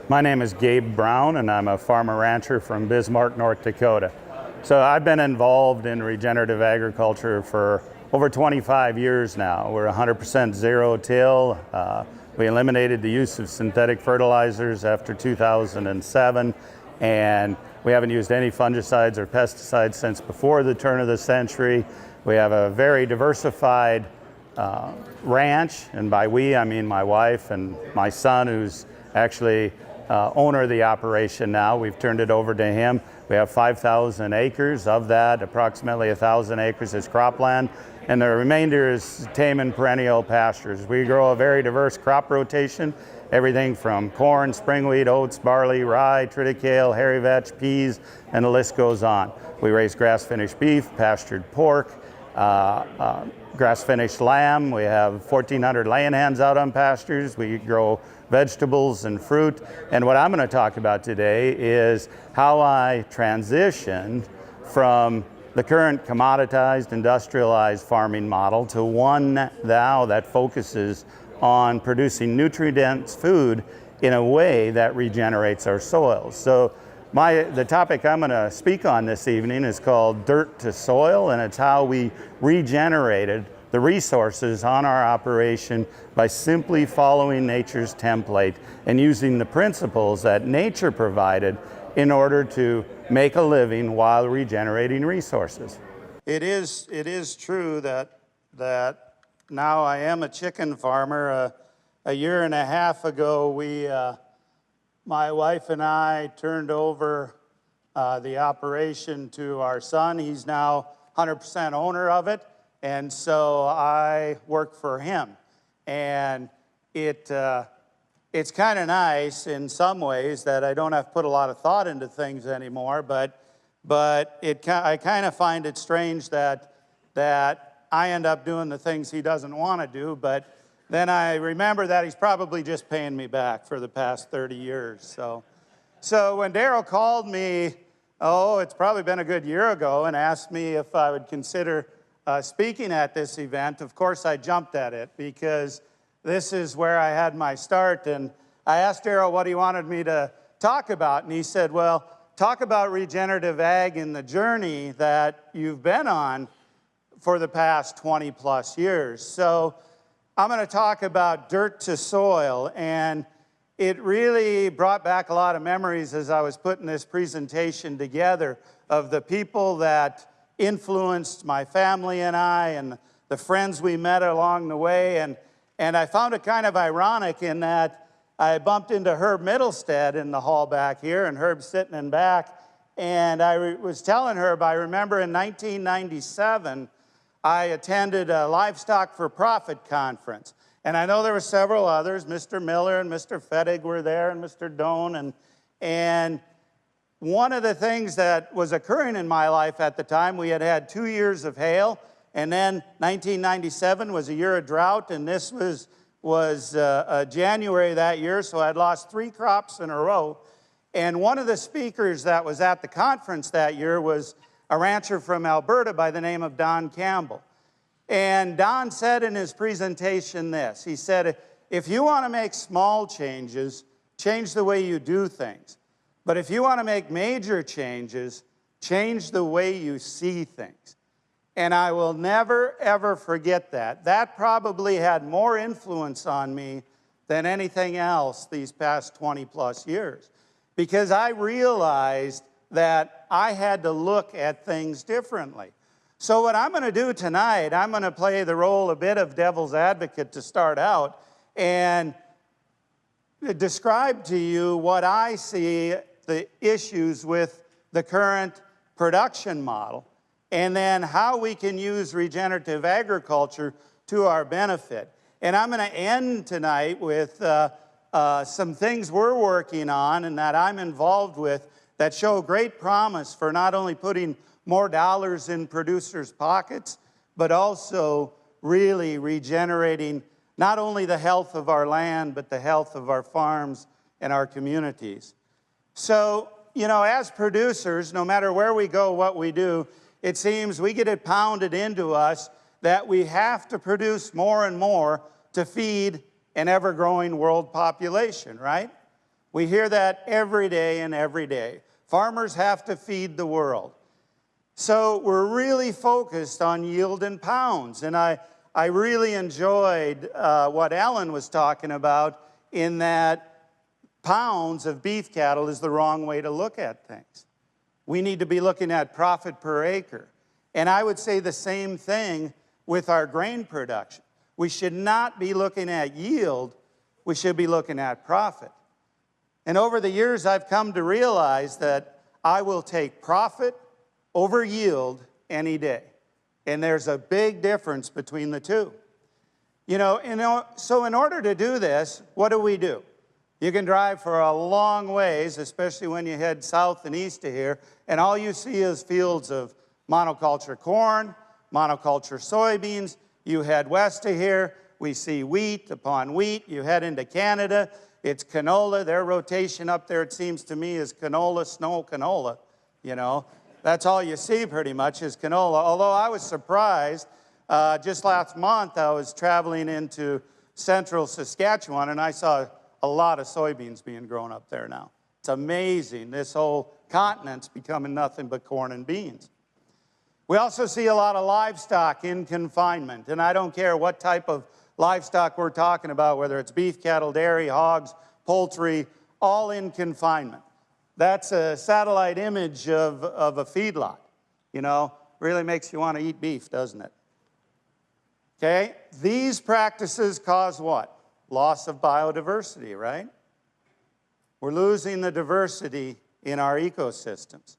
My name is Gabe Brown, and I'm a farmer rancher from Bismarck, North Dakota. So I've been involved in regenerative agriculture for over 25 years now. We're 100% zero-till. We eliminated the use of synthetic fertilizers after 2007, and we haven't used any fungicides or pesticides since before the turn of the century. We have a very diversified ranch, and by we I mean my wife and my son, who's actually owner of the operation now. We've turned it over to him. We have 5,000 acres. Of that, approximately 1,000 acres is cropland, and the remainder is tame and perennial pastures. We grow a very diverse crop rotation, everything from corn, spring wheat, oats, barley, rye, triticale, hairy vetch, peas, and the list goes on. We raise grass-finished beef, pastured pork, grass-finished lamb. We have 1,400 laying hens out on pastures. We grow vegetables and fruit. And what I'm going to talk about today is how I transitioned from the current commoditized, industrialized farming model to one now that focuses on producing nutrient-dense food in a way that regenerates our soils. So the topic I'm going to speak on this evening is called Dirt to Soil, and it's how we regenerated the resources on our operation by simply following nature's template and using the principles that nature provided in order to make a living while regenerating resources. It is true that now I am a chicken farmer. A year and a half ago, my wife and I turned over the operation to our son. He's now 100% owner of it, and so I work for him. And it's kind of nice in some ways that I don't have to put a lot of thought into things anymore, but I kind of find it strange that I end up doing the things he doesn't want to do, but then I remember that he's probably just paying me back for the past 30 years. So when Daryl called me, it's probably been a good year ago, and asked me if I would consider speaking at this event, of course I jumped at it because this is where I had my start. And I asked Daryl what he wanted me to talk about, and he said, well, talk about regenerative ag and the journey that you've been on for the past 20 plus years. So I'm going to talk about dirt to soil, and it really brought back a lot of memories as I was putting this presentation together of the people that influenced my family and I, and the friends we met along the way. And I found it kind of ironic in that I bumped into Herb Middlestead in the hall back here, and Herb's sitting in back, and I was telling Herb, I remember in 1997, I attended a Livestock for Profit conference. And I know there were several others. Mr. Miller and Mr. Fettig were there, and Mr. Doan. And one of the things that was occurring in my life at the time, we had 2 years of hail, and then 1997 was a year of drought, and this was January that year, so I'd lost 3 crops in a row. And one of the speakers that was at the conference that year was a rancher from Alberta by the name of Don Campbell. And Don said in his presentation this. He said, if you want to make small changes, change the way you do things. But if you want to make major changes, change the way you see things. And I will never, ever forget that. That probably had more influence on me than anything else these past 20 plus years, because I realized that I had to look at things differently. So what I'm going to do tonight, I'm going to play the role a bit of devil's advocate to start out and describe to you what I see the issues with the current production model, and then how we can use regenerative agriculture to our benefit. And I'm going to end tonight with some things we're working on and that I'm involved with that show great promise for not only putting more dollars in producers' pockets, but also really regenerating not only the health of our land, but the health of our farms and our communities. So, as producers, no matter where we go, what we do, it seems we get it pounded into us that we have to produce more and more to feed an ever-growing world population, right? We hear that every day and every day. Farmers have to feed the world. So we're really focused on yield in pounds. And I really enjoyed what Alan was talking about, in that pounds of beef cattle is the wrong way to look at things. We need to be looking at profit per acre. And I would say the same thing with our grain production. We should not be looking at yield, we should be looking at profit. And over the years, I've come to realize that I will take profit over yield any day. And there's a big difference between the two. So in order to do this, what do? You can drive for a long ways, especially when you head south and east of here, and all you see is fields of monoculture corn, monoculture soybeans. You head west of here, we see wheat upon wheat. You head into Canada, it's canola. Their rotation up there, it seems to me, is canola, snow canola. That's all you see pretty much is canola. Although I was surprised, just last month I was traveling into central Saskatchewan and I saw a lot of soybeans being grown up there now. It's amazing. This whole continent's becoming nothing but corn and beans. We also see a lot of livestock in confinement, and I don't care what type of livestock we're talking about, whether it's beef, cattle, dairy, hogs, poultry, all in confinement. That's a satellite image of a feedlot. Really makes you want to eat beef, doesn't it? Okay, these practices cause what? Loss of biodiversity, right? We're losing the diversity in our ecosystems.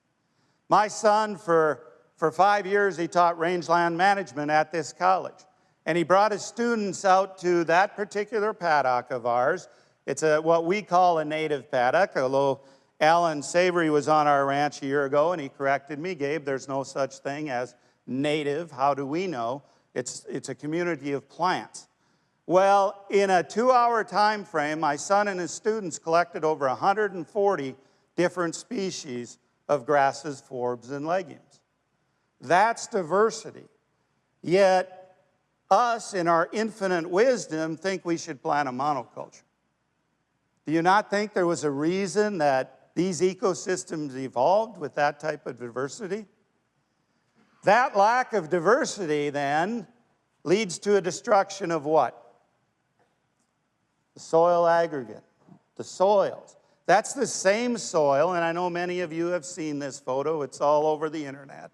My son, for 5 years, he taught rangeland management at this college. And he brought his students out to that particular paddock of ours. It's what we call a native paddock, although Alan Savory was on our ranch a year ago, and he corrected me, Gabe, there's no such thing as native. How do we know? It's a community of plants. Well, in a 2-hour time frame, my son and his students collected over 140 different species of grasses, forbs, and legumes. That's diversity. Yet, us, in our infinite wisdom, think we should plant a monoculture. Do you not think there was a reason that these ecosystems evolved with that type of diversity? That lack of diversity, then, leads to a destruction of what? The soil aggregate, the soils. That's the same soil, and I know many of you have seen this photo. It's all over the internet.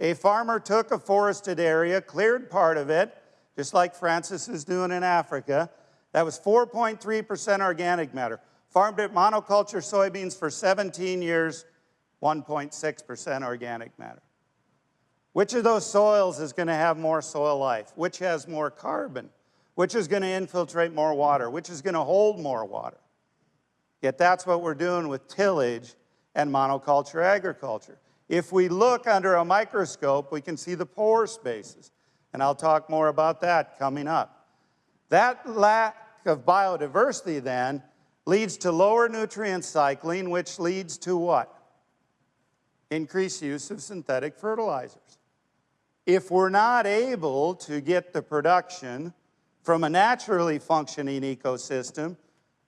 A farmer took a forested area, cleared part of it, just like Francis is doing in Africa. That was 4.3% organic matter. Farmed it monoculture soybeans for 17 years, 1.6% organic matter. Which of those soils is going to have more soil life? Which has more carbon? Which is going to infiltrate more water? Which is going to hold more water? Yet that's what we're doing with tillage and monoculture agriculture. If we look under a microscope, we can see the pore spaces. And I'll talk more about that coming up. That lack of biodiversity then leads to lower nutrient cycling, which leads to what? Increased use of synthetic fertilizers. If we're not able to get the production from a naturally functioning ecosystem,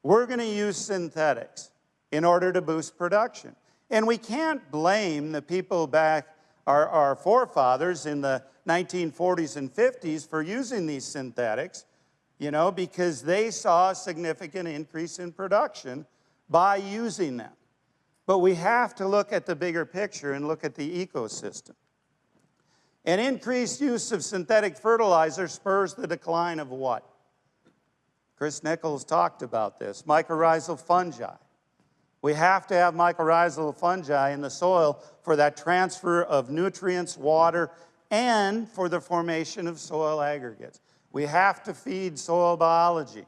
we're going to use synthetics in order to boost production. And we can't blame the people back, our forefathers in the 1940s and 50s for using these synthetics, because they saw a significant increase in production by using them. But we have to look at the bigger picture and look at the ecosystem. An increased use of synthetic fertilizer spurs the decline of what? Chris Nichols talked about this, mycorrhizal fungi. We have to have mycorrhizal fungi in the soil for that transfer of nutrients, water, and for the formation of soil aggregates. We have to feed soil biology.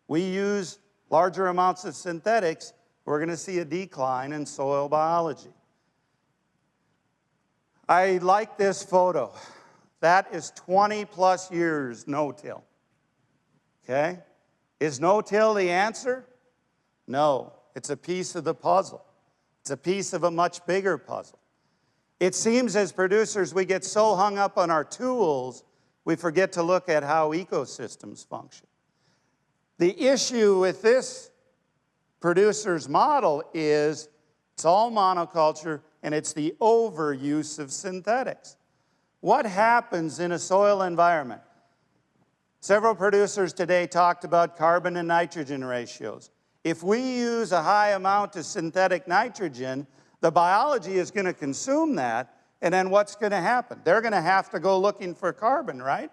We use larger amounts of synthetics, we're going to see a decline in soil biology. I like this photo. That is 20 plus years no-till. Okay? Is no-till the answer? No. It's a piece of the puzzle. It's a piece of a much bigger puzzle. It seems as producers we get so hung up on our tools, we forget to look at how ecosystems function. The issue with this producer's model is it's all monoculture and it's the overuse of synthetics. What happens in a soil environment? Several producers today talked about carbon and nitrogen ratios. If we use a high amount of synthetic nitrogen, the biology is going to consume that, and then what's going to happen? They're going to have to go looking for carbon, right?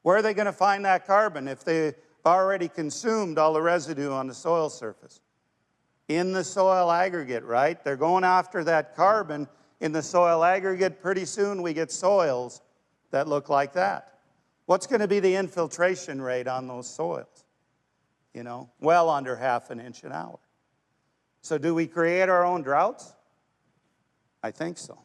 Where are they going to find that carbon if they've already consumed all the residue on the soil surface? In the soil aggregate, right? They're going after that carbon in the soil aggregate. Pretty soon we get soils that look like that. What's going to be the infiltration rate on those soils? You know, well under ½ an inch an hour. So do we create our own droughts? I think so.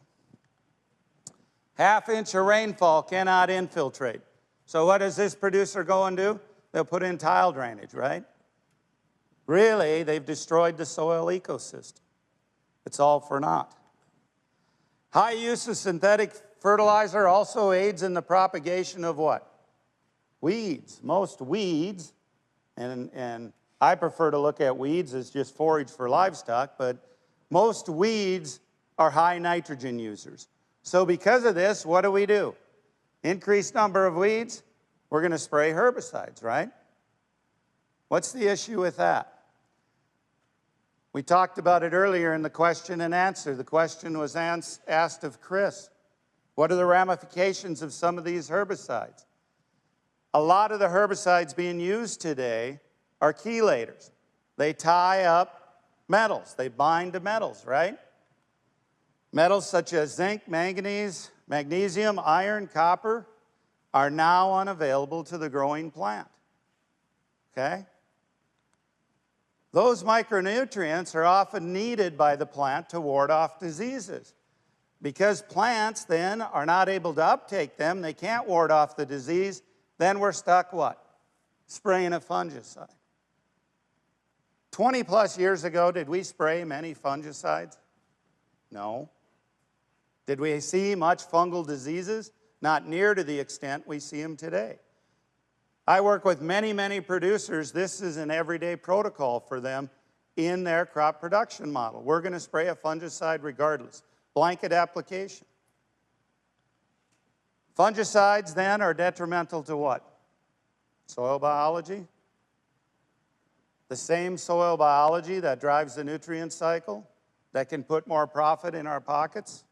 ½ inch of rainfall cannot infiltrate. So what does this producer go and do? They'll put in tile drainage, right? Really, they've destroyed the soil ecosystem. It's all for naught. High use of synthetic fertilizer also aids in the propagation of what? Weeds. Most weeds, and I prefer to look at weeds as just forage for livestock, but most weeds are high nitrogen users. So because of this, what do? Increased number of weeds, we're going to spray herbicides, right? What's the issue with that? We talked about it earlier in the question and answer. The question was asked of Chris. What are the ramifications of some of these herbicides? A lot of the herbicides being used today are chelators. They tie up metals. They bind to metals, right? Metals such as zinc, manganese, magnesium, iron, copper are now unavailable to the growing plant. Okay? Those micronutrients are often needed by the plant to ward off diseases. Because plants then are not able to uptake them, they can't ward off the disease, then we're stuck what? Spraying a fungicide. 20 plus years ago, did we spray many fungicides? No. Did we see much fungal diseases? Not near to the extent we see them today. I work with many, many producers. This is an everyday protocol for them in their crop production model. We're going to spray a fungicide regardless. Blanket application. Fungicides then are detrimental to what? Soil biology. The same soil biology that drives the nutrient cycle, that can put more profit in our pockets.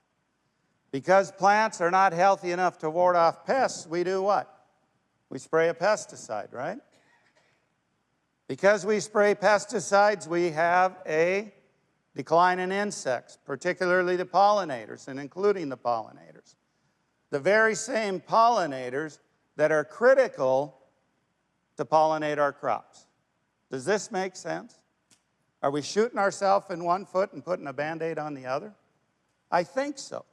Because plants are not healthy enough to ward off pests, we do what? We spray a pesticide, right? Because we spray pesticides, we have a decline in insects, particularly the pollinators, and including the pollinators. The very same pollinators that are critical to pollinate our crops. Does this make sense? Are we shooting ourselves in one foot and putting a Band-Aid on the other? I think so.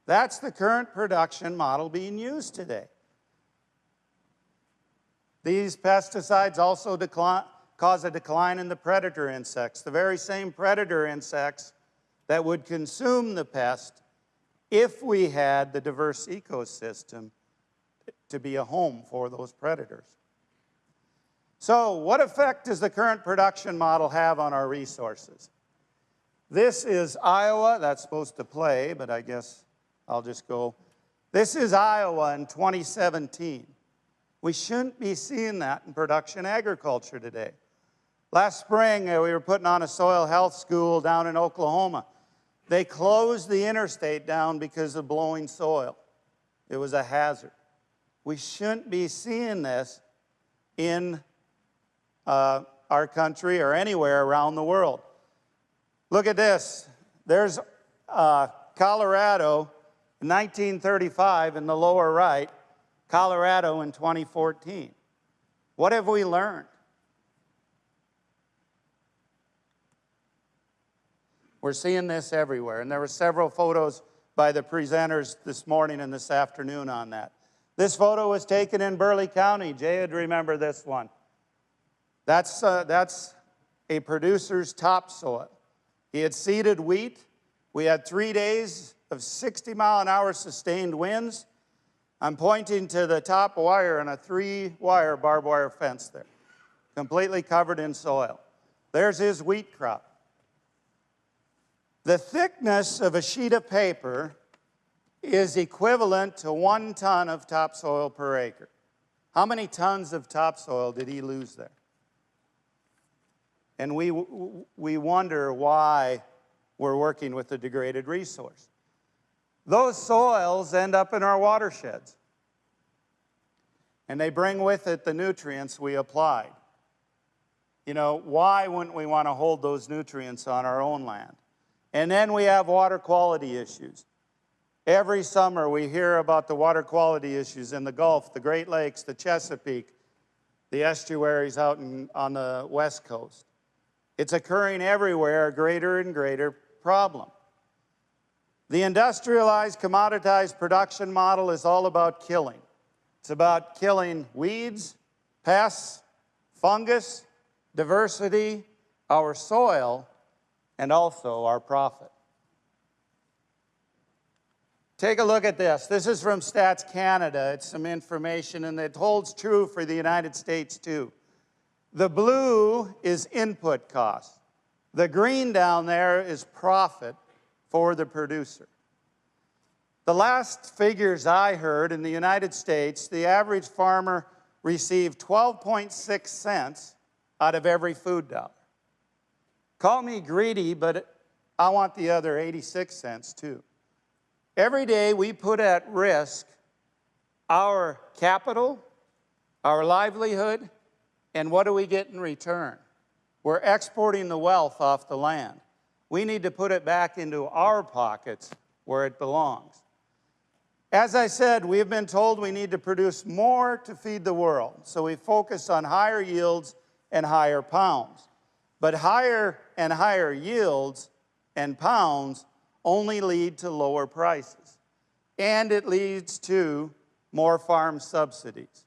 That's the current production model being used today. These pesticides also cause a decline in the predator insects, the very same predator insects that would consume the pest if we had the diverse ecosystem to be a home for those predators. So, what effect does the current production model have on our resources? This is Iowa. That's supposed to play, but I guess I'll just go. This is Iowa in 2017. We shouldn't be seeing that in production agriculture today. Last spring, we were putting on a soil health school down in Oklahoma. They closed the interstate down because of blowing soil. It was a hazard. We shouldn't be seeing this in our country or anywhere around the world. Look at this. There's Colorado in 1935 in the lower right, Colorado in 2014. What have we learned? We're seeing this everywhere, and there were several photos by the presenters this morning and this afternoon on that. This photo was taken in Burleigh County. Jay would remember this one. That's a producer's topsoil. He had seeded wheat. We had 3 days of 60-mile-an-hour sustained winds. I'm pointing to the top wire on a 3-wire barbed wire fence there, completely covered in soil. There's his wheat crop. The thickness of a sheet of paper is equivalent to 1 ton of topsoil per acre. How many tons of topsoil did he lose there? And we wonder why we're working with a degraded resource. Those soils end up in our watersheds. And they bring with it the nutrients we applied. You know, why wouldn't we want to hold those nutrients on our own land? And then we have water quality issues. Every summer we hear about the water quality issues in the Gulf, the Great Lakes, the Chesapeake, the estuaries out on the West Coast. It's occurring everywhere, a greater and greater problem. The industrialized, commoditized production model is all about killing. It's about killing weeds, pests, fungus, diversity, our soil, and also our profit. Take a look at this. This is from Stats Canada. It's some information, and it holds true for the United States too. The blue is input cost. The green down there is profit for the producer. The last figures I heard in the United States, the average farmer received 12.6 cents out of every food dollar. Call me greedy, but I want the other 86 cents too. Every day we put at risk our capital, our livelihood, and what do we get in return? We're exporting the wealth off the land. We need to put it back into our pockets where it belongs. As I said, we've been told we need to produce more to feed the world, so we focus on higher yields and higher pounds. But higher and higher yields and pounds only lead to lower prices, and it leads to more farm subsidies.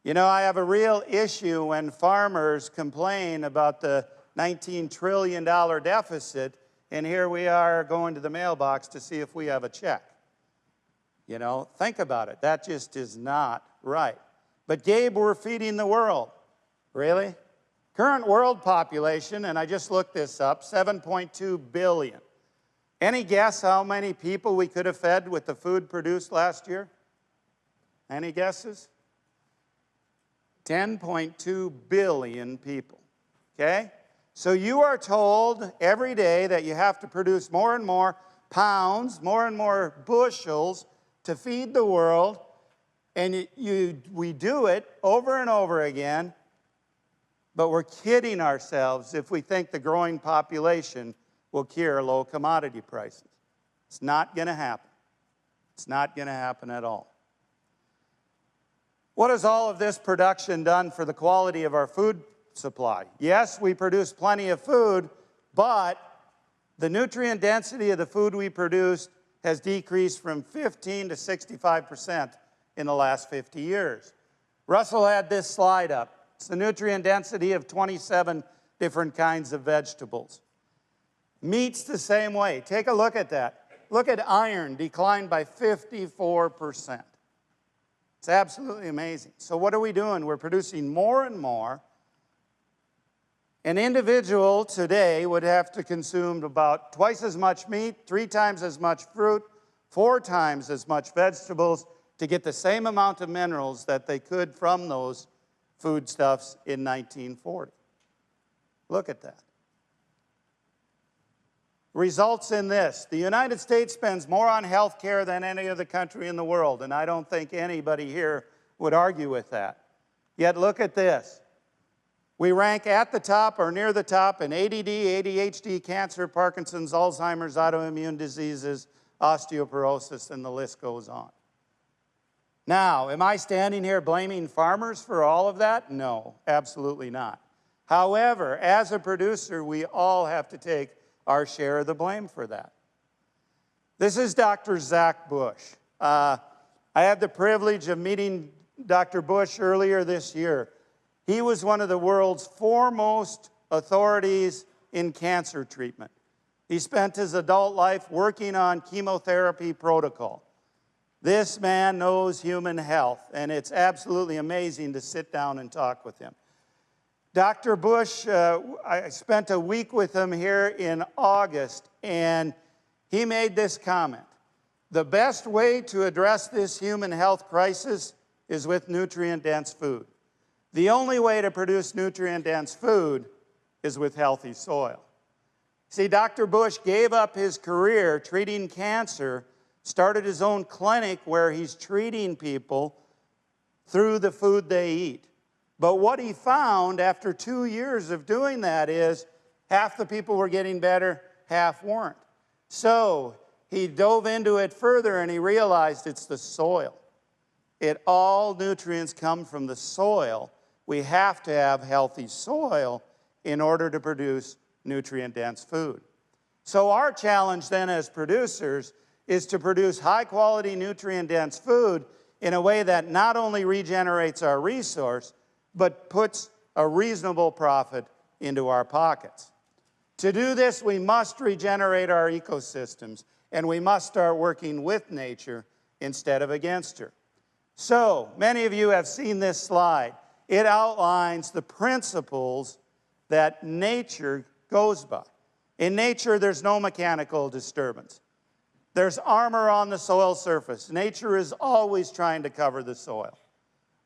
You know, I have a real issue when farmers complain about the $19 trillion deficit, and here we are going to the mailbox to see if we have a check. You know, think about it. That just is not right. But Gabe, we're feeding the world. Really? Current world population, and I just looked this up, 7.2 billion. Any guess how many people we could have fed with the food produced last year? Any guesses? 10.2 billion people, okay? So you are told every day that you have to produce more and more pounds, more and more bushels to feed the world, and we do it over and over again, but we're kidding ourselves if we think the growing population will cure low commodity prices. It's not going to happen. It's not going to happen at all. What has all of this production done for the quality of our food supply? Yes, we produce plenty of food, but the nutrient density of the food we produce has decreased from 15 to 65% in the last 50 years. Russell had this slide up. It's the nutrient density of 27 different kinds of vegetables. Meat's the same way. Take a look at that. Look at iron, declined by 54%. It's absolutely amazing. So what are we doing? We're producing more and more. An individual today would have to consume about twice as much meat, 3 times as much fruit, 4 times as much vegetables to get the same amount of minerals that they could from those foodstuffs in 1940. Look at that. Results in this. The United States spends more on health care than any other country in the world, and I don't think anybody here would argue with that. Yet look at this. We rank at the top or near the top in ADD, ADHD, cancer, Parkinson's, Alzheimer's, autoimmune diseases, osteoporosis, and the list goes on. Now, am I standing here blaming farmers for all of that? No, absolutely not. However, as a producer, we all have to take our share of the blame for that. This is Dr. Zach Bush. I had the privilege of meeting Dr. Bush earlier this year. He was one of the world's foremost authorities in cancer treatment. He spent his adult life working on chemotherapy protocol. This man knows human health, and it's absolutely amazing to sit down and talk with him. Dr. Bush, I spent a week with him here in August, and he made this comment. The best way to address this human health crisis is with nutrient-dense food. The only way to produce nutrient-dense food is with healthy soil. See, Dr. Bush gave up his career treating cancer, started his own clinic where he's treating people through the food they eat. But what he found after 2 years of doing that is half the people were getting better, half weren't. So he dove into it further and he realized it's the soil. All nutrients come from the soil. We have to have healthy soil in order to produce nutrient-dense food. So our challenge then as producers is to produce high-quality nutrient-dense food in a way that not only regenerates our resource, but puts a reasonable profit into our pockets. To do this, we must regenerate our ecosystems, and we must start working with nature instead of against her. So, many of you have seen this slide. It outlines the principles that nature goes by. In nature, there's no mechanical disturbance. There's armor on the soil surface. Nature is always trying to cover the soil.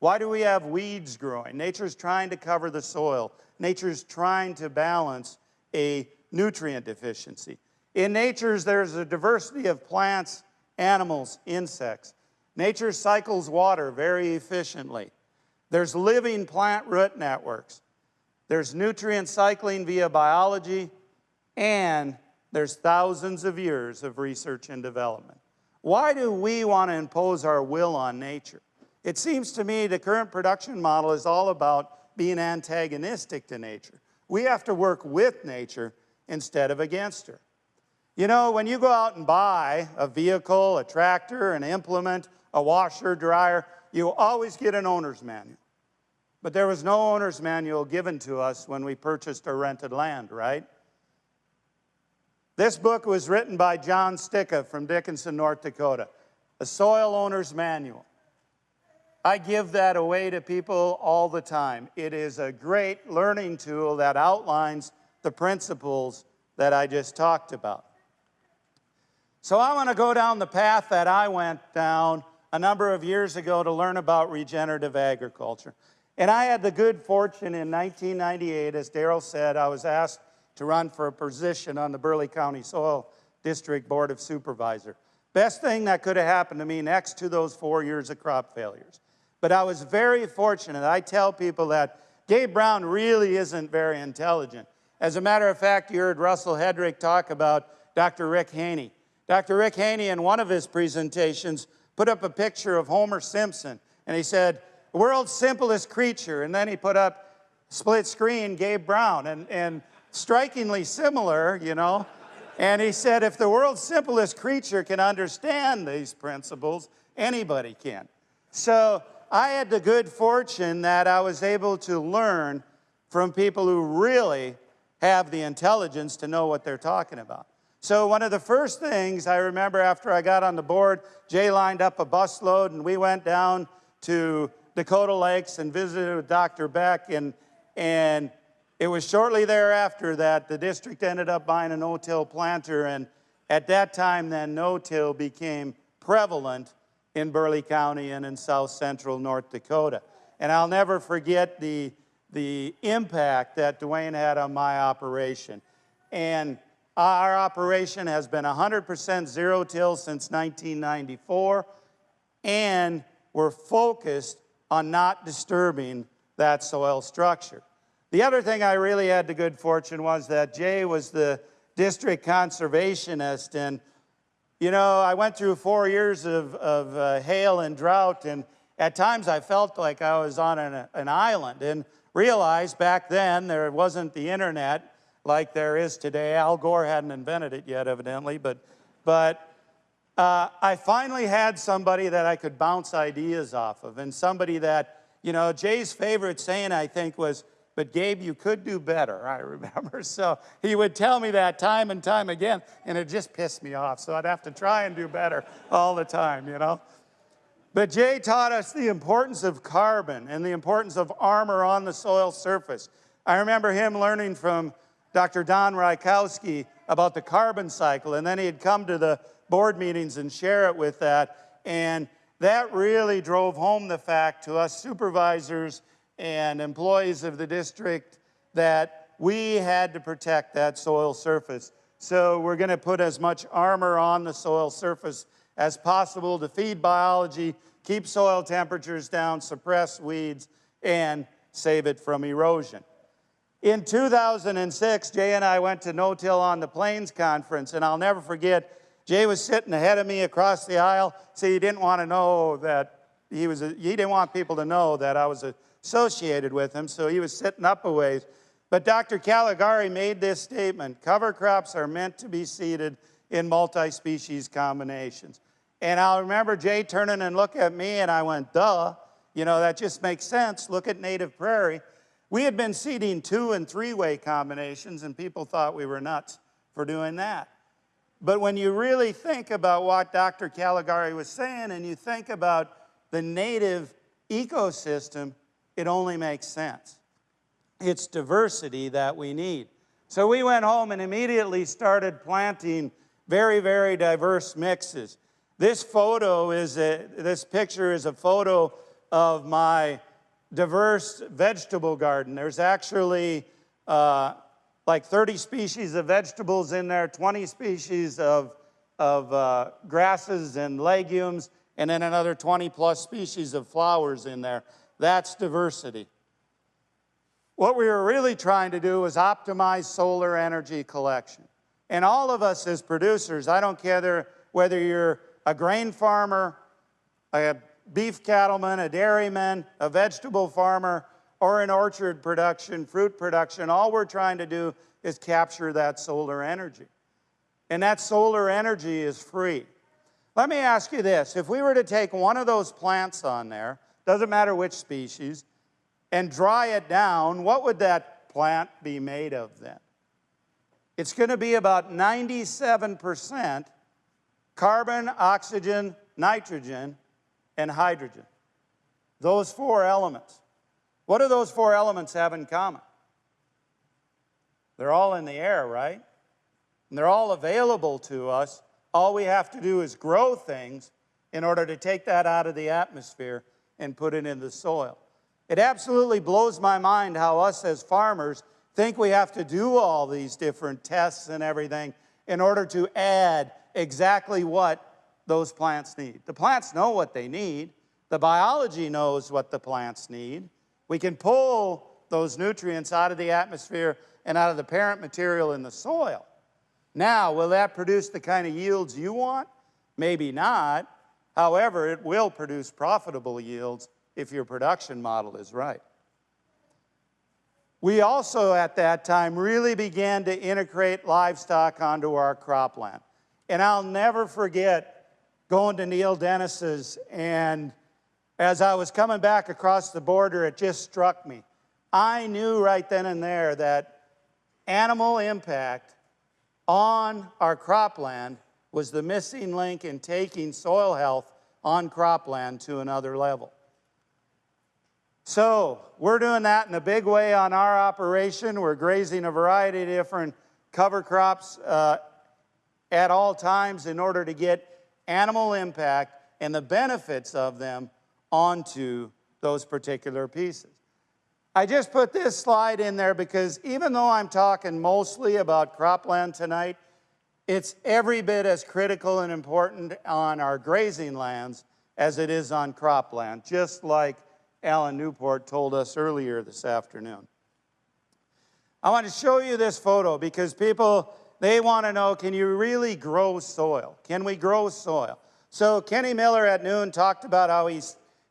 Why do we have weeds growing? Nature's trying to cover the soil. Nature's trying to balance a nutrient deficiency. In nature, there's a diversity of plants, animals, insects. Nature cycles water very efficiently. There's living plant root networks. There's nutrient cycling via biology, and there's thousands of years of research and development. Why do we want to impose our will on nature? It seems to me the current production model is all about being antagonistic to nature. We have to work with nature instead of against her. You know, when you go out and buy a vehicle, a tractor, an implement, a washer, dryer, you always get an owner's manual. But there was no owner's manual given to us when we purchased or rented land, right? This book was written by John Sticka from Dickinson, North Dakota, a soil owner's manual. I give that away to people all the time. It is a great learning tool that outlines the principles that I just talked about. So I want to go down the path that I went down a number of years ago to learn about regenerative agriculture. And I had the good fortune in 1998, as Darrell said, I was asked to run for a position on the Burleigh County Soil District Board of Supervisor. Best thing that could have happened to me next to those 4 years of crop failures. But I was very fortunate. I tell people that Gabe Brown really isn't very intelligent. As a matter of fact, you heard Russell Hedrick talk about Dr. Rick Haney. Dr. Rick Haney, in one of his presentations, put up a picture of Homer Simpson, and he said, world's simplest creature, and then he put up split screen Gabe Brown, and strikingly similar, you know. And he said, if the world's simplest creature can understand these principles, anybody can. So I had the good fortune that I was able to learn from people who really have the intelligence to know what they're talking about. So one of the first things I remember after I got on the board, Jay lined up a busload and we went down to Dakota Lakes and visited with Dr. Beck, and it was shortly thereafter that the district ended up buying a no-till planter, and at that time then no-till became prevalent in Burleigh County and in south central North Dakota. And I'll never forget the impact that Dwayne had on my operation. And our operation has been 100% zero-till since 1994, and we're focused on not disturbing that soil structure. The other thing I really had the good fortune was that Jay was the district conservationist, and you know, I went through 4 years of hail and drought, and at times I felt like I was on an island, and realized back then there wasn't the internet like there is today. Al Gore hadn't invented it yet, evidently, but I finally had somebody that I could bounce ideas off of, and somebody that, you know, Jay's favorite saying, I think, was, but Gabe, you could do better, I remember. So he would tell me that time and time again, and it just pissed me off. So I'd have to try and do better all the time, you know. But Jay taught us the importance of carbon and the importance of armor on the soil surface. I remember him learning from Dr. Don Rykowski about the carbon cycle, and then he'd come to the board meetings and share it with that, and that really drove home the fact to us supervisors and employees of the district that we had to protect that soil surface. So we're going to put as much armor on the soil surface as possible to feed biology, keep soil temperatures down, suppress weeds, and save it from erosion. In 2006, Jay and I went to No-Till on the Plains conference, and I'll never forget, Jay was sitting ahead of me across the aisle. See, he didn't want to know that he didn't want people to know that I was associated with him, so he was sitting up a ways. But Dr. Caligari made this statement: cover crops are meant to be seeded in multi-species combinations. And I'll remember Jay turning and looking at me, and I went, duh, you know, that just makes sense. Look at native prairie. We had been seeding 2- and 3-way combinations, and people thought we were nuts for doing that. But when you really think about what Dr. Caligari was saying, and you think about the native ecosystem, it only makes sense. It's diversity that we need. So we went home and immediately started planting very, very diverse mixes. This picture is a photo of my diverse vegetable garden. There's actually like 30 species of vegetables in there, 20 species of grasses and legumes, and then another 20 plus species of flowers in there. That's diversity. What we were really trying to do was optimize solar energy collection. And all of us as producers, I don't care whether you're a grain farmer, a beef cattleman, a dairyman, a vegetable farmer, or an orchard production, fruit production, all we're trying to do is capture that solar energy. And that solar energy is free. Let me ask you this: if we were to take one of those plants on there, doesn't matter which species, and dry it down, what would that plant be made of then? It's going to be about 97% carbon, oxygen, nitrogen, and hydrogen. Those 4 elements. What do those 4 elements have in common? They're all in the air, right? And they're all available to us. All we have to do is grow things in order to take that out of the atmosphere and put it in the soil. It absolutely blows my mind how us as farmers think we have to do all these different tests and everything in order to add exactly what those plants need. The plants know what they need. The biology knows what the plants need. We can pull those nutrients out of the atmosphere and out of the parent material in the soil. Now, will that produce the kind of yields you want? Maybe not. However, it will produce profitable yields if your production model is right. We also, at that time, really began to integrate livestock onto our cropland. And I'll never forget going to Neil Dennis's, and as I was coming back across the border, it just struck me. I knew right then and there that animal impact on our cropland was the missing link in taking soil health on cropland to another level. So we're doing that in a big way on our operation. We're grazing a variety of different cover crops at all times in order to get animal impact and the benefits of them onto those particular pieces. I just put this slide in there because even though I'm talking mostly about cropland tonight, it's every bit as critical and important on our grazing lands as it is on cropland, just like Alan Newport told us earlier this afternoon. I want to show you this photo because people, they want to know, can you really grow soil? Can we grow soil? So Kenny Miller at noon talked about how he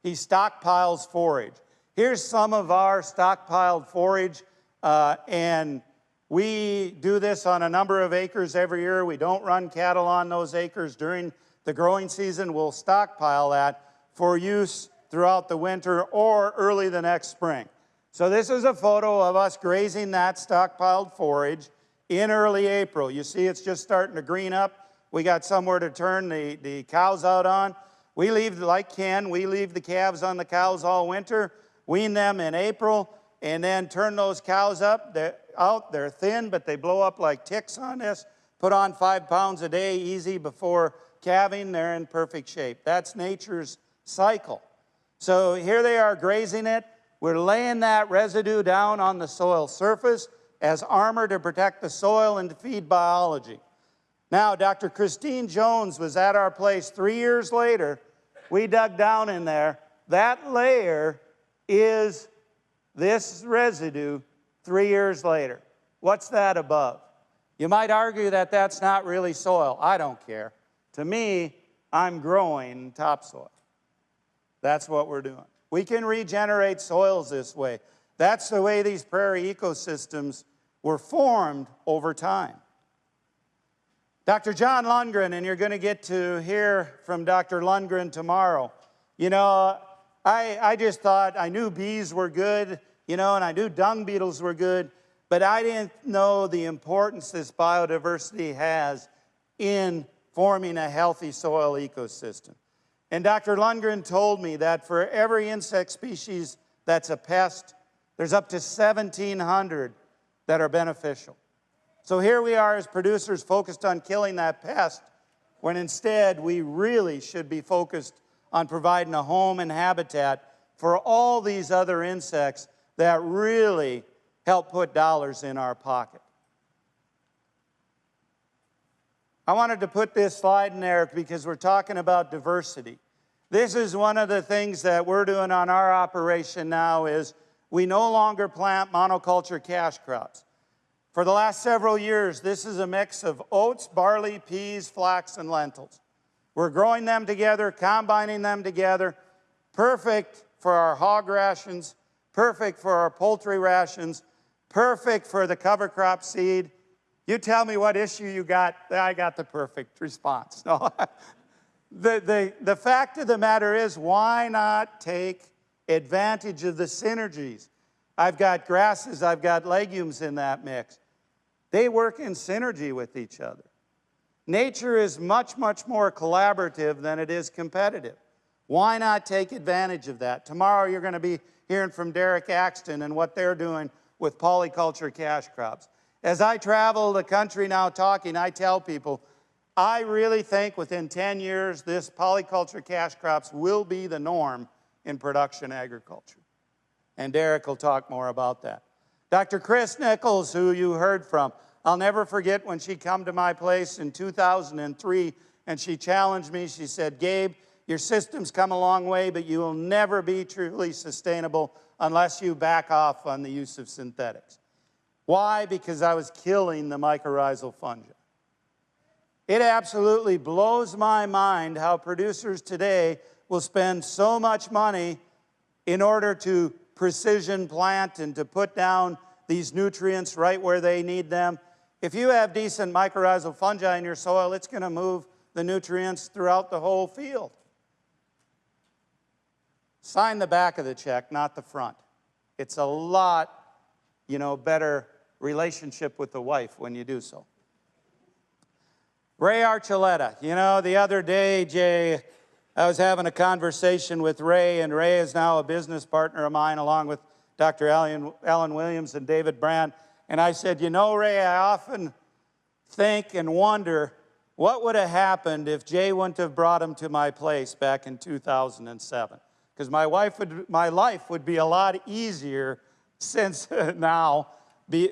stockpiles forage. Here's some of our stockpiled forage, and we do this on a number of acres every year. We don't run cattle on those acres during the growing season. We'll stockpile that for use throughout the winter or early the next spring. So this is a photo of us grazing that stockpiled forage in early April. You see it's just starting to green up. We got somewhere to turn the cows out on. We leave, like Ken, we leave the calves on the cows all winter, wean them in April, and then turn those cows up. They're thin, but they blow up like ticks on this. Put on 5 pounds a day easy before calving. They're in perfect shape. That's nature's cycle. So here they are grazing it. We're laying that residue down on the soil surface as armor to protect the soil and to feed biology. Now, Dr. Christine Jones was at our place 3 years later. We dug down in there. That layer is this residue 3 years later. What's that above? You might argue that that's not really soil. I don't care. To me, I'm growing topsoil. That's what we're doing. We can regenerate soils this way. That's the way these prairie ecosystems were formed over time. Dr. John Lundgren, and you're going to get to hear from Dr. Lundgren tomorrow. You know, I just thought, I knew bees were good, and I knew dung beetles were good, but I didn't know the importance this biodiversity has in forming a healthy soil ecosystem. And Dr. Lundgren told me that for every insect species that's a pest, there's up to 1,700 that are beneficial. So here we are as producers focused on killing that pest, when instead we really should be focused on providing a home and habitat for all these other insects that really help put dollars in our pocket. I wanted to put this slide in there because we're talking about diversity. This is one of the things that we're doing on our operation now is we no longer plant monoculture cash crops. For the last several years, this is a mix of oats, barley, peas, flax, and lentils. We're growing them together, combining them together, perfect for our hog rations, perfect for our poultry rations, perfect for the cover crop seed. You tell me what issue you got, I got the perfect response. No. The fact of the matter is, why not take advantage of the synergies? I've got grasses, I've got legumes in that mix. They work in synergy with each other. Nature is much, much more collaborative than it is competitive. Why not take advantage of that? Tomorrow you're going to be hearing from Derek Axton and what they're doing with polyculture cash crops. As I travel the country now talking, I tell people, I really think within 10 years, this polyculture cash crops will be the norm in production agriculture. And Derek will talk more about that. Dr. Chris Nichols, who you heard from, I'll never forget when she come to my place in 2003 and she challenged me. She said, Gabe, your system's come a long way, but you will never be truly sustainable unless you back off on the use of synthetics. Why? Because I was killing the mycorrhizal fungi. It absolutely blows my mind how producers today will spend so much money in order to precision plant and to put down these nutrients right where they need them. If you have decent mycorrhizal fungi in your soil, it's going to move the nutrients throughout the whole field. Sign the back of the check, not the front. It's a lot, better relationship with the wife when you do so. Ray Archuleta. The other day, Jay, I was having a conversation with Ray, and Ray is now a business partner of mine along with Dr. Alan Williams and David Brand. And I said, Ray, I often think and wonder what would have happened if Jay wouldn't have brought him to my place back in 2007. Because my life would be a lot easier since now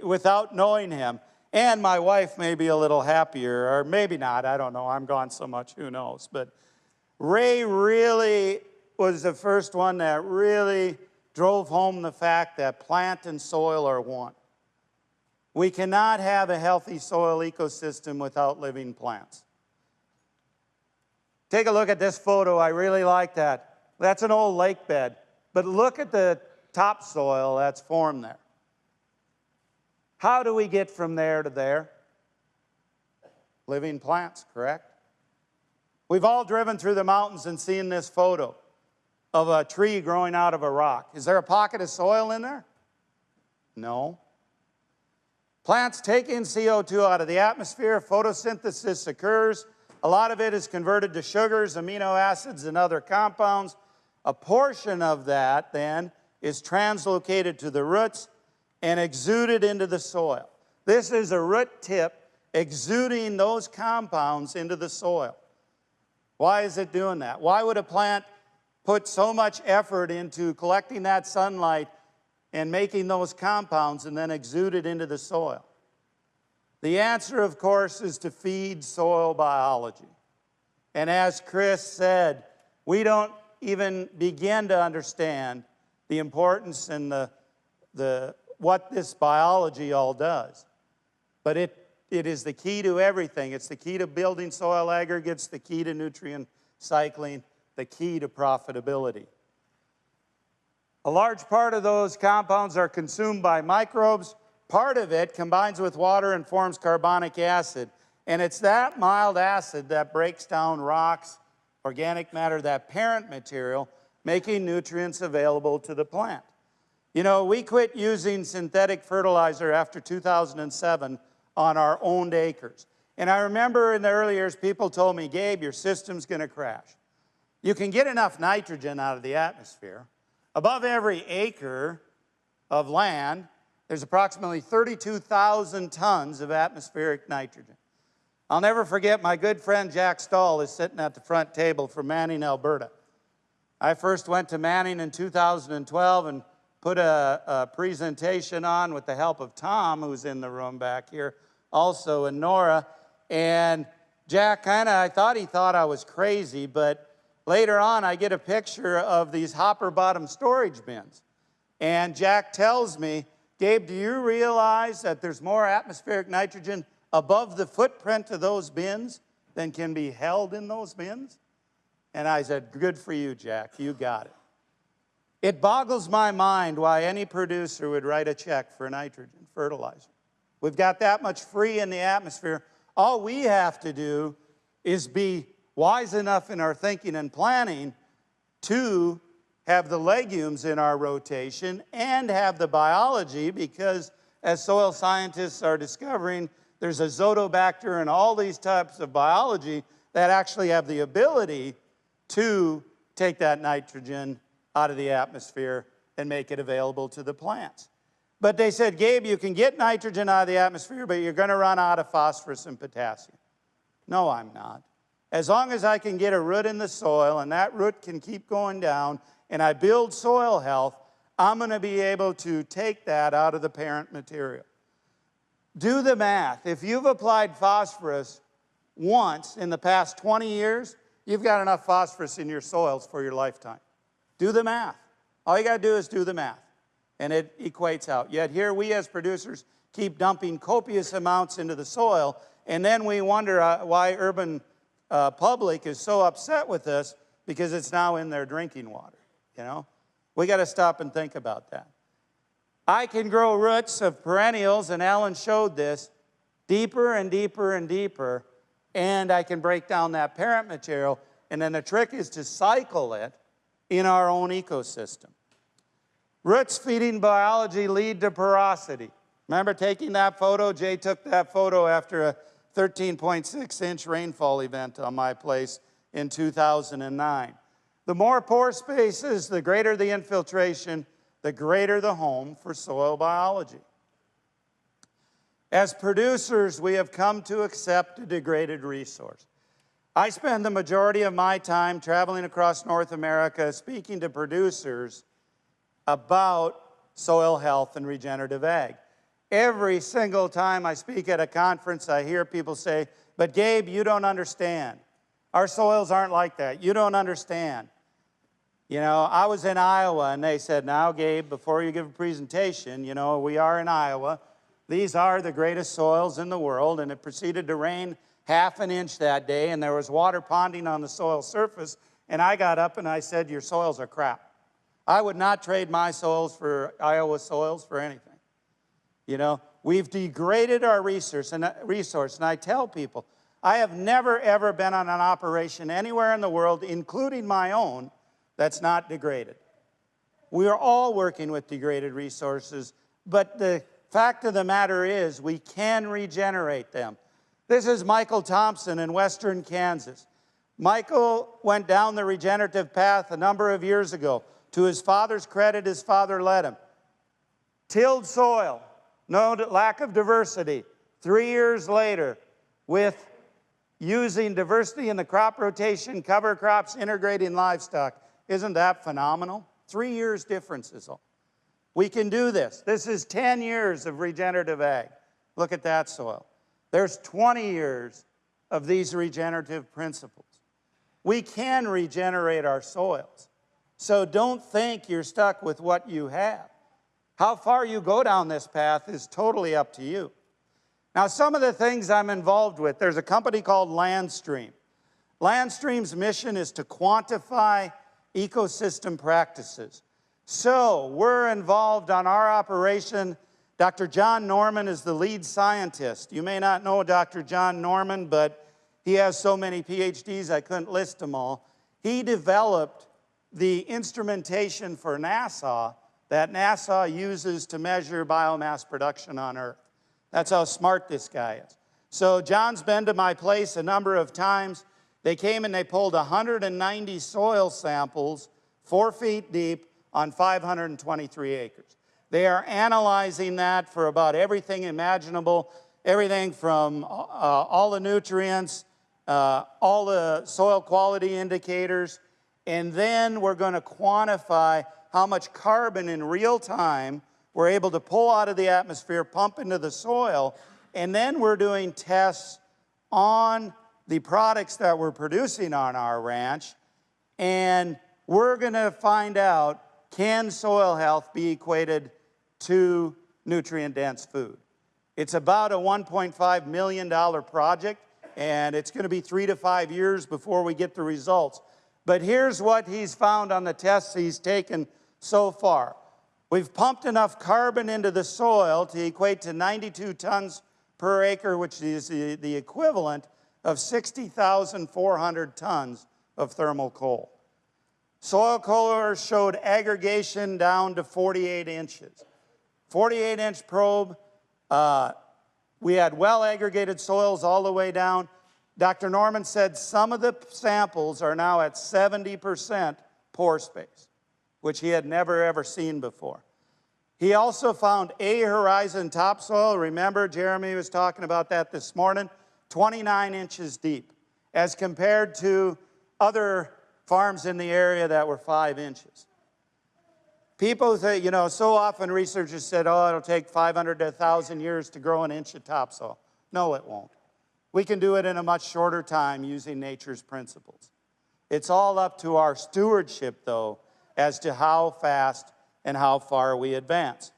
without knowing him. And my wife may be a little happier, or maybe not, I don't know. I'm gone so much, who knows. But Ray really was the first one that really drove home the fact that plant and soil are one. We cannot have a healthy soil ecosystem without living plants. Take a look at this photo. I really like that. That's an old lake bed. But look at the topsoil that's formed there. How do we get from there to there? Living plants, correct? We've all driven through the mountains and seen this photo of a tree growing out of a rock. Is there a pocket of soil in there? No. Plants take in CO2 out of the atmosphere. Photosynthesis occurs. A lot of it is converted to sugars, amino acids, and other compounds. A portion of that, then, is translocated to the roots and exuded into the soil. This is a root tip exuding those compounds into the soil. Why is it doing that? Why would a plant put so much effort into collecting that sunlight and making those compounds and then exude it into the soil? The answer, of course, is to feed soil biology. And as Chris said, we don't even begin to understand the importance and what this biology all does. But it is the key to everything. It's the key to building soil aggregates, the key to nutrient cycling, the key to profitability. A large part of those compounds are consumed by microbes. Part of it combines with water and forms carbonic acid. And it's that mild acid that breaks down rocks, organic matter, that parent material, making nutrients available to the plant. You know, we quit using synthetic fertilizer after 2007 on our owned acres. And I remember in the early years, people told me, Gabe, your system's going to crash. You can get enough nitrogen out of the atmosphere. Above every acre of land, there's approximately 32,000 tons of atmospheric nitrogen. I'll never forget my good friend Jack Stahl is sitting at the front table from Manning, Alberta. I first went to Manning in 2012 and put a presentation on with the help of Tom, who's in the room back here, also, and Nora. And Jack I thought he thought I was crazy, but later on I get a picture of these hopper bottom storage bins. And Jack tells me, Gabe, do you realize that there's more atmospheric nitrogen above the footprint of those bins than can be held in those bins? And I said, good for you, Jack, you got it. It boggles my mind why any producer would write a check for nitrogen fertilizer. We've got that much free in the atmosphere. All we have to do is be wise enough in our thinking and planning to have the legumes in our rotation and have the biology, because as soil scientists are discovering, there's azotobacter and all these types of biology that actually have the ability to take that nitrogen out of the atmosphere and make it available to the plants. But they said, Gabe, you can get nitrogen out of the atmosphere, but you're going to run out of phosphorus and potassium. No, I'm not. As long as I can get a root in the soil and that root can keep going down and I build soil health, I'm going to be able to take that out of the parent material. Do the math. If you've applied phosphorus once in the past 20 years, you've got enough phosphorus in your soils for your lifetime. Do the math. All you got to do is do the math, and it equates out. Yet here we as producers keep dumping copious amounts into the soil, and then we wonder why urban public is so upset with us because it's now in their drinking water, you know? We got to stop and think about that. I can grow roots of perennials, and Alan showed this, deeper and deeper and deeper, and I can break down that parent material, and then the trick is to cycle it in our own ecosystem. Roots feeding biology lead to porosity. Remember taking that photo? Jay took that photo after a 13.6-inch rainfall event on my place in 2009. The more pore spaces, the greater the infiltration, the greater the home for soil biology. As producers, we have come to accept a degraded resource. I spend the majority of my time traveling across North America speaking to producers about soil health and regenerative ag. Every single time I speak at a conference, I hear people say, but Gabe, you don't understand. Our soils aren't like that. You don't understand. You know, I was in Iowa, and they said, now, Gabe, before you give a presentation, you know, we are in Iowa. These are the greatest soils in the world, and it proceeded to rain half an inch that day, and there was water ponding on the soil surface, and I got up and I said, your soils are crap. I would not trade my soils for Iowa soils for anything. You know, we've degraded our resource, and I tell people, I have never, ever been on an operation anywhere in the world, including my own, that's not degraded. We are all working with degraded resources, but the fact of the matter is we can regenerate them. This is Michael Thompson in western Kansas. Michael went down the regenerative path a number of years ago. To his father's credit, his father led him. Tilled soil, no lack of diversity. 3 years later, with using diversity in the crop rotation, cover crops, integrating livestock. Isn't that phenomenal? 3 years difference is all. We can do this. This is 10 years of regenerative ag. Look at that soil. There's 20 years of these regenerative principles. We can regenerate our soils. So don't think you're stuck with what you have. How far you go down this path is totally up to you. Now, some of the things I'm involved with, there's a company called Landstream. Landstream's mission is to quantify ecosystem practices. So we're involved on our operation. Dr. John Norman is the lead scientist. You may not know Dr. John Norman, but he has so many PhDs, I couldn't list them all. He developed the instrumentation for NASA that NASA uses to measure biomass production on Earth. That's how smart this guy is. So John's been to my place a number of times. They came and they pulled 190 soil samples, 4 feet deep, on 523 acres. They are analyzing that for about everything imaginable, everything from all the nutrients, all the soil quality indicators, and then we're going to quantify how much carbon in real time we're able to pull out of the atmosphere, pump into the soil, and then we're doing tests on the products that we're producing on our ranch, and we're going to find out, can soil health be equated to nutrient-dense food? It's about a $1.5 million project, and it's going to be 3 to 5 years before we get the results. But here's what he's found on the tests he's taken so far. We've pumped enough carbon into the soil to equate to 92 tons per acre, which is the equivalent of 60,400 tons of thermal coal. Soil colors showed aggregation down to 48 inches. 48-inch probe. We had well-aggregated soils all the way down. Dr. Norman said some of the samples are now at 70% pore space, which he had never, ever seen before. He also found A-horizon topsoil. Remember, Jeremy was talking about that this morning, 29 inches deep, as compared to other farms in the area that were 5 inches. People say, so often researchers said, oh, it'll take 500 to 1,000 years to grow an inch of topsoil. No, it won't. We can do it in a much shorter time using nature's principles. It's all up to our stewardship, though, as to how fast and how far we advance.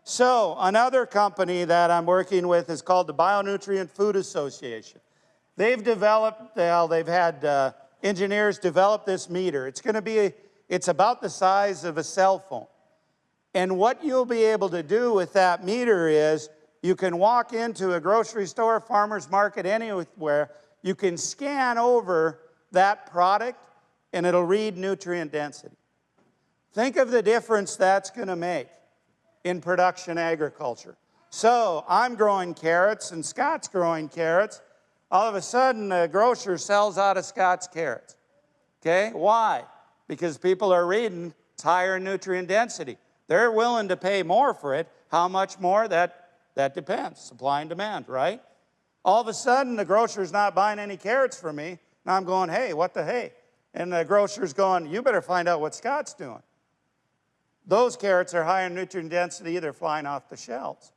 So another company that I'm working with is called the Bionutrient Food Association. They've had engineers develop this meter. It's about the size of a cell phone. And what you'll be able to do with that meter is you can walk into a grocery store, farmer's market, anywhere. You can scan over that product and it'll read nutrient density. Think of the difference that's going to make in production agriculture. So I'm growing carrots and Scott's growing carrots. All of a sudden, the grocer sells out of Scott's carrots. Okay? Why? Because people are reading it's higher in nutrient density. They're willing to pay more for it. How much more? That depends. Supply and demand, right? All of a sudden, the grocer's not buying any carrots from me. Now I'm going, hey, what the hey? And the grocer's going, you better find out what Scott's doing. Those carrots are higher in nutrient density. They're flying off the shelves.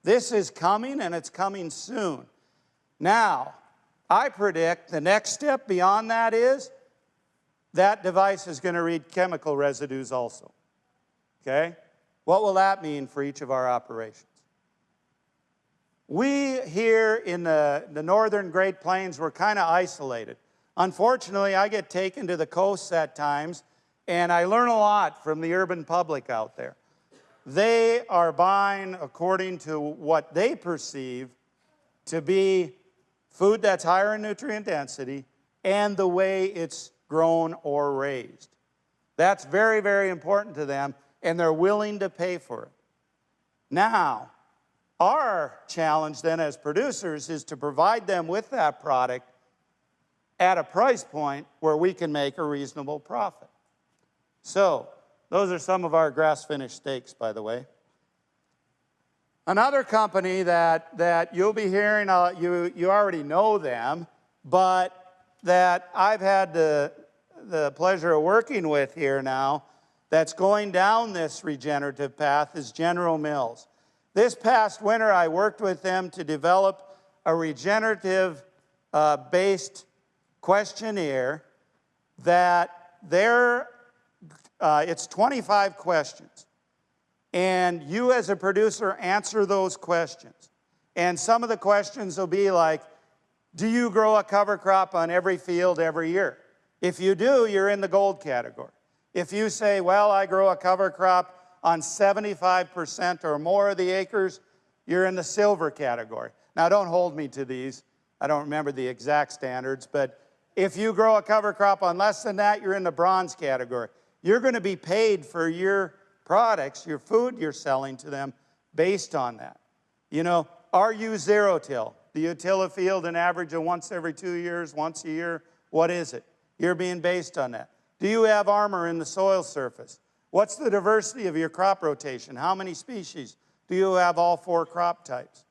This is coming, and it's coming soon. Now, I predict the next step beyond that is that device is going to read chemical residues also. Okay? What will that mean for each of our operations? We here in the northern Great Plains, we're kind of isolated. Unfortunately, I get taken to the coasts at times, and I learn a lot from the urban public out there. They are buying according to what they perceive to be food that's higher in nutrient density and the way it's grown or raised. That's very, very important to them, and they're willing to pay for it. Now, our challenge then as producers is to provide them with that product at a price point where we can make a reasonable profit. So those are some of our grass-finished steaks, by the way. Another company that you'll be hearing, you already know them, but that I've had the pleasure of working with here now, that's going down this regenerative path, is General Mills. This past winter, I worked with them to develop a regenerative based questionnaire that it's 25 questions. And you as a producer answer those questions. And some of the questions will be like, do you grow a cover crop on every field every year? If you do, you're in the gold category. If you say, well, I grow a cover crop on 75% or more of the acres, you're in the silver category. Now, don't hold me to these. I don't remember the exact standards, but if you grow a cover crop on less than that, you're in the bronze category. You're going to be paid for your products, your food you're selling to them based on that. You know, are you zero-till? Do you till a field an average of once every 2 years, once a year? What is it? You're being based on that. Do you have armor in the soil surface? What's the diversity of your crop rotation? How many species? Do you have all 4 crop types?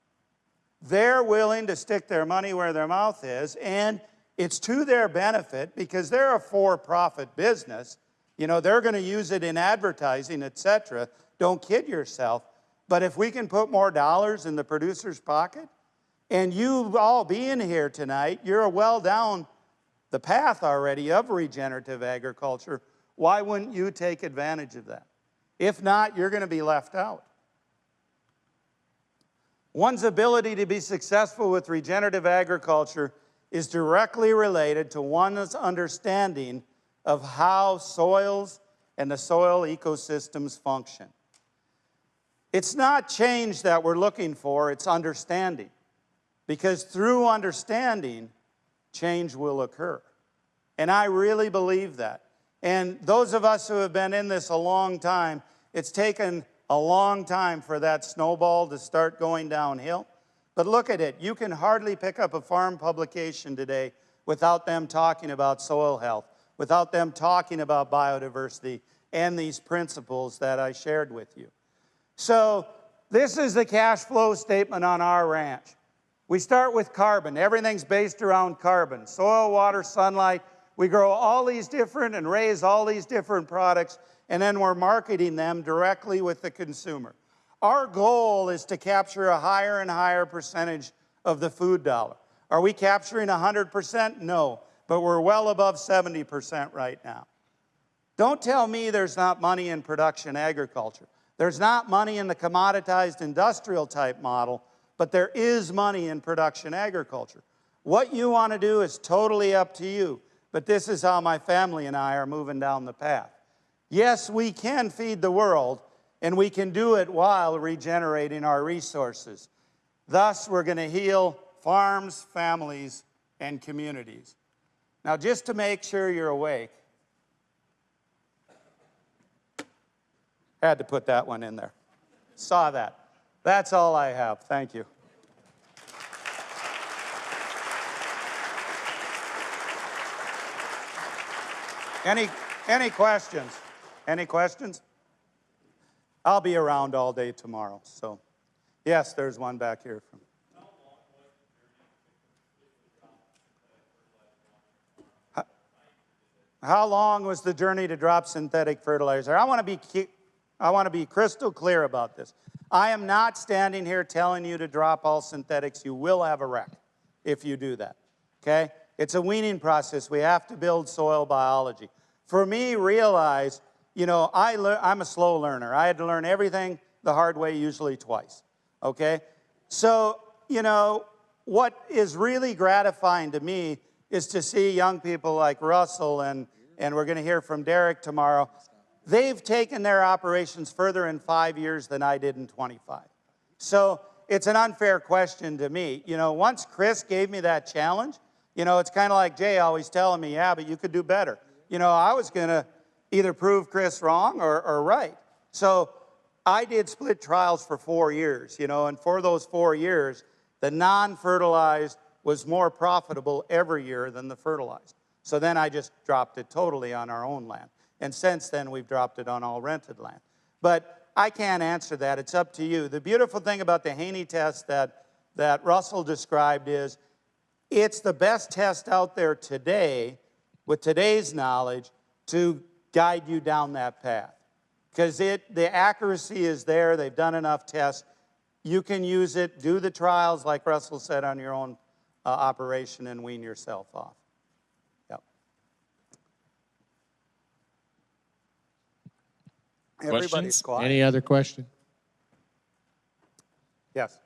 They're willing to stick their money where their mouth is, and it's to their benefit because they're a for-profit business. You know, they're going to use it in advertising, etc. Don't kid yourself. But if we can put more dollars in the producer's pocket, and you all being here tonight, you're well down the path already of regenerative agriculture. Why wouldn't you take advantage of that? If not, you're going to be left out. One's ability to be successful with regenerative agriculture is directly related to one's understanding of how soils and the soil ecosystems function. It's not change that we're looking for, it's understanding. Because through understanding, change will occur. And I really believe that. And those of us who have been in this a long time, it's taken a long time for that snowball to start going downhill. But look at it. You can hardly pick up a farm publication today without them talking about soil health, without them talking about biodiversity and these principles that I shared with you. So this is the cash flow statement on our ranch. We start with carbon. Everything's based around carbon. Soil, water, sunlight. We grow all these different and raise all these different products, and then we're marketing them directly with the consumer. Our goal is to capture a higher and higher percentage of the food dollar. Are we capturing 100%? No, but we're well above 70% right now. Don't tell me there's not money in production agriculture. There's not money in the commoditized industrial type model, but there is money in production agriculture. What you want to do is totally up to you, but this is how my family and I are moving down the path. Yes, we can feed the world, and we can do it while regenerating our resources. Thus, we're going to heal farms, families, and communities. Now, just to make sure you're awake, had to put that one in there. Saw that. That's all I have. Thank you. Any questions? Any questions? I'll be around all day tomorrow. So, yes, there's one back here. How long was the journey to drop synthetic fertilizer? I want to be crystal clear about this. I am not standing here telling you to drop all synthetics. You will have a wreck if you do that, okay? It's a weaning process. We have to build soil biology. For me, realize, you know, I'm a slow learner. I had to learn everything the hard way, usually twice, okay? So, you know, what is really gratifying to me is to see young people like Russell, and we're going to hear from Derek tomorrow. They've taken their operations further in 5 years than I did in 25. So it's an unfair question to me. You know, once Chris gave me that challenge, you know, it's kind of like Jay always telling me, yeah, but you could do better. You know, I was going to either prove Chris wrong or right. So I did split trials for 4 years, you know, and for those 4 years, the non-fertilized was more profitable every year than the fertilized. So then I just dropped it totally on our own land. And since then, we've dropped it on all rented land. But I can't answer that. It's up to you. The beautiful thing about the Haney test that Russell described is it's the best test out there today with today's knowledge to guide you down that path. Because the accuracy is there. They've done enough tests. You can use it, do the trials, like Russell said, on your own operation and wean yourself off. Yep. Everybody's Questions? quiet. Any other question? Yes.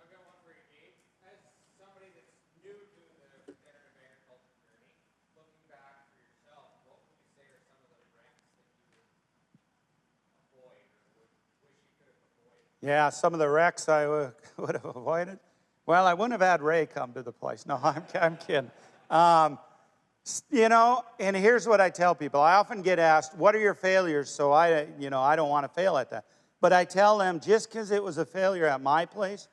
I've got one for you, Gabe. As somebody that's new to the regenerative agriculture journey, looking back for yourself, what would you say are some of the wrecks that you would avoid or would wish you could have avoided? Yeah, some of the wrecks I would have avoided. Well, I wouldn't have had Ray come to the place. No, I'm kidding. You know, and here's what I tell people. I often get asked, what are your failures? So I don't want to fail at that. But I tell them, just because it was a failure at my place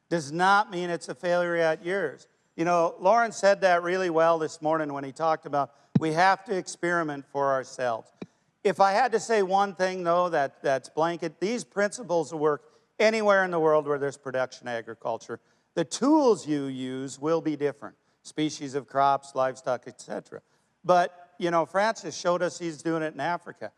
does not mean it's a failure at yours. You know, Lauren said that really well this morning when he talked about we have to experiment for ourselves. If I had to say one thing, though, that's blanket, these principles work anywhere in the world where there's production agriculture. The tools you use will be different. Species of crops, livestock, etc. But, you know, Francis showed us he's doing it in Africa.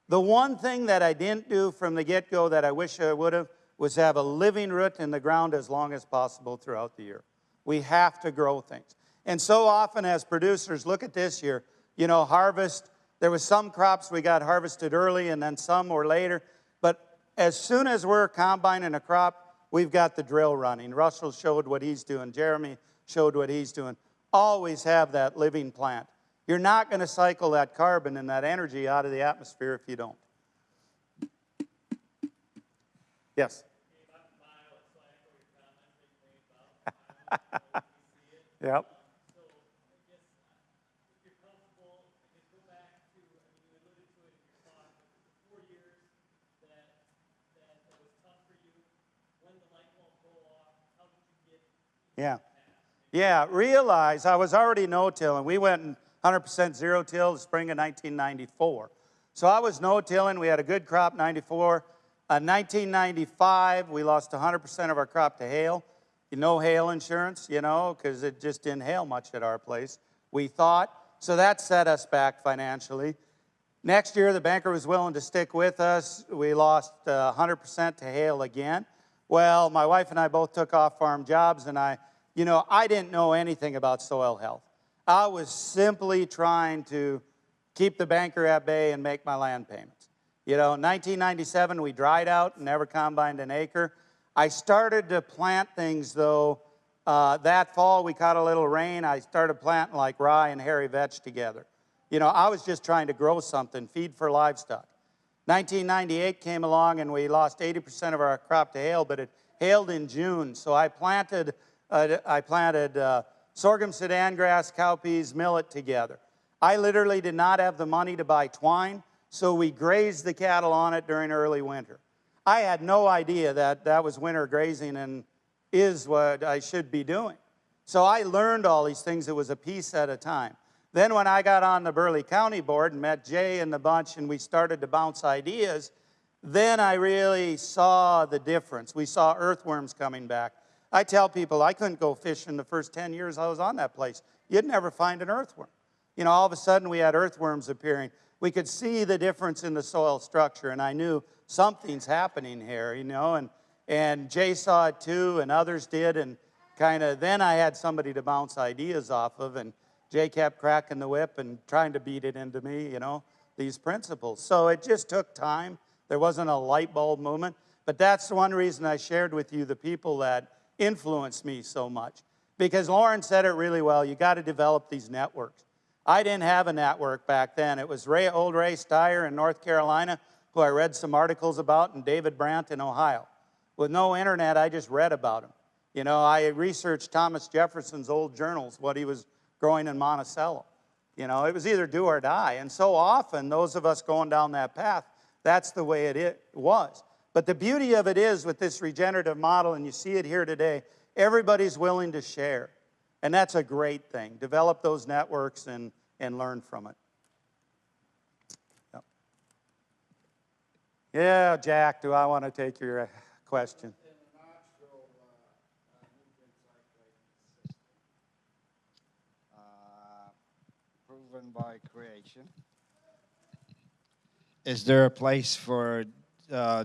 The one thing that I didn't do from the get-go that I wish I would have was have a living root in the ground as long as possible throughout the year. We have to grow things. And so often as producers, look at this year, you know, harvest, there was some crops we got harvested early and then some were later. But as soon as we're combining a crop, we've got the drill running. Russell showed what he's doing. Jeremy showed what he's doing. Always have that living plant. You're not going to cycle that carbon and that energy out of the atmosphere if you don't. Yes? Yep. Yeah. Yeah, realize I was already no-tilling. We went 100% zero-till the spring of 1994. So I was no-tilling. We had a good crop, 94. 1995, we lost 100% of our crop to hail. No hail insurance, you know, because it just didn't hail much at our place, we thought. So that set us back financially. Next year, the banker was willing to stick with us. We lost 100% to hail again. Well, my wife and I both took off-farm jobs, and I didn't know anything about soil health. I was simply trying to keep the banker at bay and make my land payments. You know, in 1997, we dried out and never combined an acre. I started to plant things, though. That fall, we caught a little rain. I started planting like rye and hairy vetch together. You know, I was just trying to grow something, feed for livestock. 1998 came along, and we lost 80% of our crop to hail, but it hailed in June. So I planted sorghum, sudan grass, cowpeas, millet together. I literally did not have the money to buy twine, so we grazed the cattle on it during early winter. I had no idea that was winter grazing and is what I should be doing. So I learned all these things. It was a piece at a time. Then when I got on the Burleigh County Board and met Jay and the bunch and we started to bounce ideas, then I really saw the difference. We saw earthworms coming back. I tell people I couldn't go fishing the first 10 years I was on that place. You'd never find an earthworm. You know, all of a sudden we had earthworms appearing. We could see the difference in the soil structure, and I knew something's happening here, you know, and Jay saw it too, and others did, and then I had somebody to bounce ideas off of, and Jay kept cracking the whip and trying to beat it into me, you know, these principles. So it just took time. There wasn't a light bulb moment, but that's the one reason I shared with you the people that influenced me so much. Because Lauren said it really well, you got to develop these networks. I didn't have a network back then. It was old Ray Steyer in North Carolina, who I read some articles about, and David Brandt in Ohio. With no internet, I just read about him. You know, I researched Thomas Jefferson's old journals, what he was growing in Monticello. You know, it was either do or die. And so often, those of us going down that path, that's the way it was. But the beauty of it is with this regenerative model, and you see it here today, everybody's willing to share. And that's a great thing. Develop those networks and learn from it. Yep. Yeah, Jack, do I want to take your question? In a natural nutrient cycling system, proven by creation, is there a place for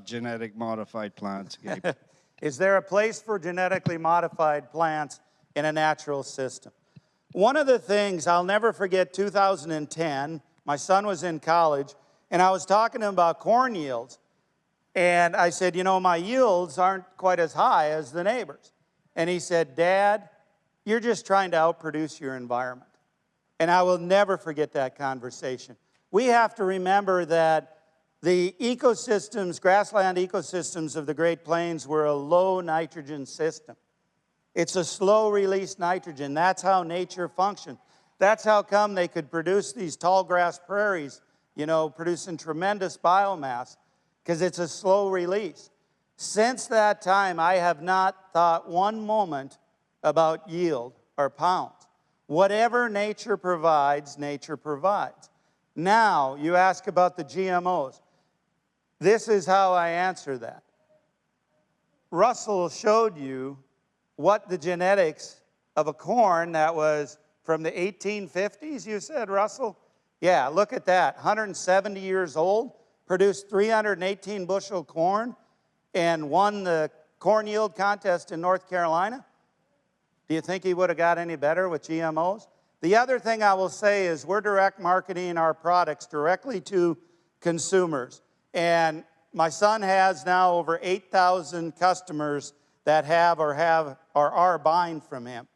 genetic modified plants, Gabe? Is there a place for genetically modified plants in a natural system? One of the things, I'll never forget 2010, my son was in college, and I was talking to him about corn yields. And I said, you know, my yields aren't quite as high as the neighbors. And he said, Dad, you're just trying to outproduce your environment. And I will never forget that conversation. We have to remember that the ecosystems, grassland ecosystems of the Great Plains were a low nitrogen system. It's a slow release nitrogen. That's how nature functioned. That's how come they could produce these tall grass prairies, you know, producing tremendous biomass, because it's a slow release. Since that time, I have not thought one moment about yield or pounds. Whatever nature provides, nature provides. Now, you ask about the GMOs. This is how I answer that. Russell showed you what the genetics of a corn that was from the 1850s, you said, Russell? Yeah, look at that. 170 years old, produced 318 bushel corn, and won the corn yield contest in North Carolina. Do you think he would have got any better with GMOs? The other thing I will say is we're direct marketing our products directly to consumers. And my son has now over 8,000 customers that have or are buying from him.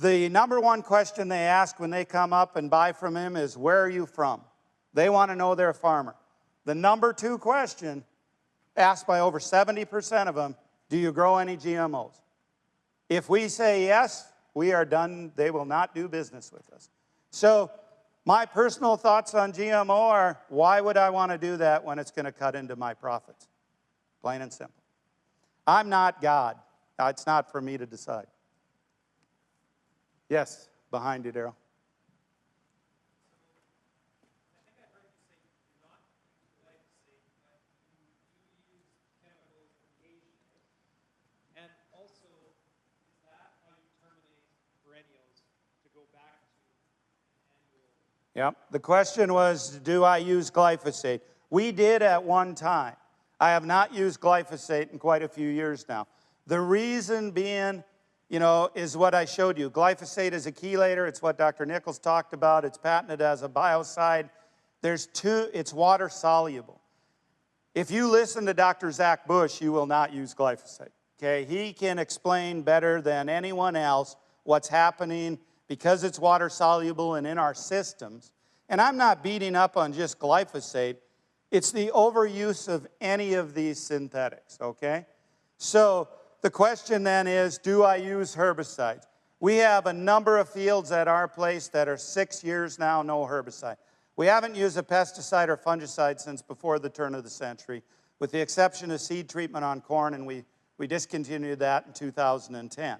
The number one question they ask when they come up and buy from him is, where are you from? They want to know they're a farmer. The number two question, asked by over 70% of them, do you grow any GMOs? If we say yes, we are done. They will not do business with us. So my personal thoughts on GMO are, why would I want to do that when it's going to cut into my profits? Plain and simple. I'm not God. It's not for me to decide. Yes, behind you, Daryl. I think I heard you say you do not use glyphosate, but you do use chemicals occasionally. And also, is that how you terminate perennials to go back to an annual? Yep. The question was, do I use glyphosate? We did at one time. I have not used glyphosate in quite a few years now. The reason being, you know, is what I showed you. Glyphosate is a chelator. It's what Dr. Nichols talked about. It's patented as a biocide. It's water soluble. If you listen to Dr. Zach Bush, you will not use glyphosate. Okay? He can explain better than anyone else what's happening because it's water soluble and in our systems. And I'm not beating up on just glyphosate. It's the overuse of any of these synthetics, okay? So the question then is, do I use herbicides? We have a number of fields at our place that are 6 years now, no herbicide. We haven't used a pesticide or fungicide since before the turn of the century, with the exception of seed treatment on corn, and we discontinued that in 2010.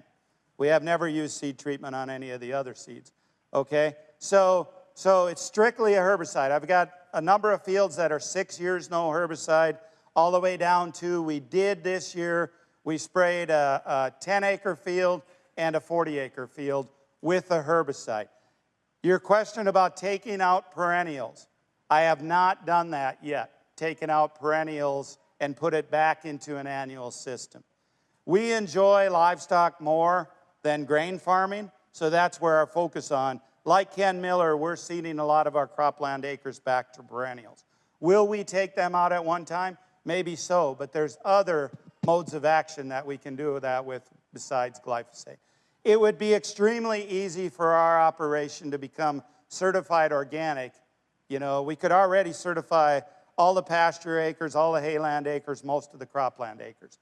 We have never used seed treatment on any of the other seeds, okay? So it's strictly a herbicide. I've got a number of fields that are 6 years no herbicide, all the way down to, we did this year, we sprayed a 10-acre field and a 40-acre field with a herbicide. Your question about taking out perennials, I have not done that yet, taken out perennials and put it back into an annual system. We enjoy livestock more than grain farming, so that's where our focus on. Like Ken Miller, we're seeding a lot of our cropland acres back to perennials. Will we take them out at one time? Maybe so, but there's other modes of action that we can do that with besides glyphosate. It would be extremely easy for our operation to become certified organic. You know, we could already certify all the pasture acres, all the hayland acres, most of the cropland acres.